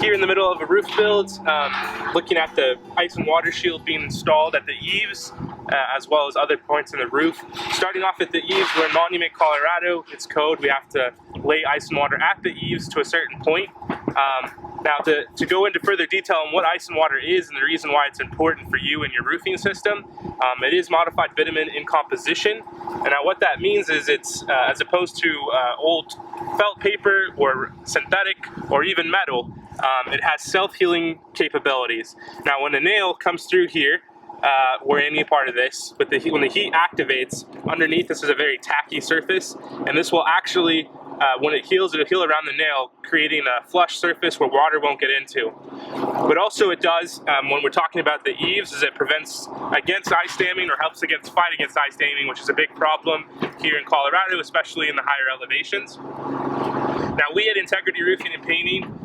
here in the middle of a roof build, looking at the ice and water shield being installed at the eaves, as well as other points in the roof. Starting off at the eaves, we're in Monument, Colorado. It's code. We have to lay ice and water at the eaves to a certain point. Now, to go into further detail on what ice and water is and the reason why it's important for you and your roofing system, it is modified bitumen in composition. And now what that means is it's, as opposed to old felt paper or synthetic or even metal, it has self-healing capabilities. Now, when a nail comes through here, or any part of this, but when the heat activates, underneath this is a very tacky surface, and this will actually, when it heals, it'll heal around the nail, creating a flush surface where water won't get into. But also it does, when we're talking about the eaves, is it prevents against ice damming or helps fight against ice damming, which is a big problem here in Colorado, especially in the higher elevations. Now, we at Integrity Roofing and Painting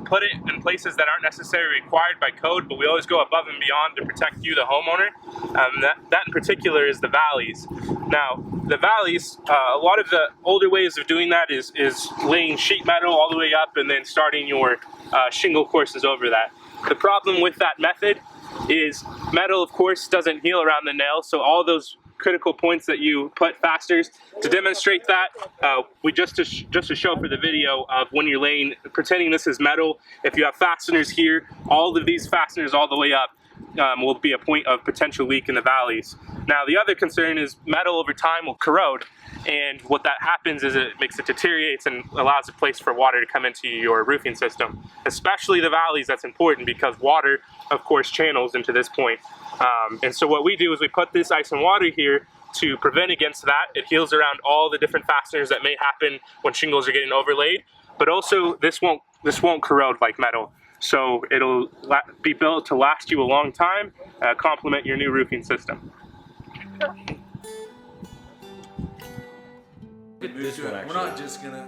put it in places that aren't necessarily required by code, but we always go above and beyond to protect you, the homeowner. That in particular is the valleys. Now, the valleys, a lot of the older ways of doing that is laying sheet metal all the way up and then starting your shingle courses over that. The problem with that method is metal, of course, doesn't heal around the nail, so all those critical points that you put fasteners. To demonstrate that, we just to show for the video of when you're laying, pretending this is metal, if you have fasteners here, all of these fasteners all the way up will be a point of potential leak in the valleys. Now, the other concern is metal over time will corrode, and what that happens is it makes it deteriorates and allows a place for water to come into your roofing system. Especially the valleys, that's important because water, of course, channels into this point. And so what we do is we put this ice and water here to prevent against that. It heals around all the different fasteners that may happen when shingles are getting overlaid, but also this won't corrode like metal. So it'll be built to last you a long time, complement your new roofing system. We're not just gonna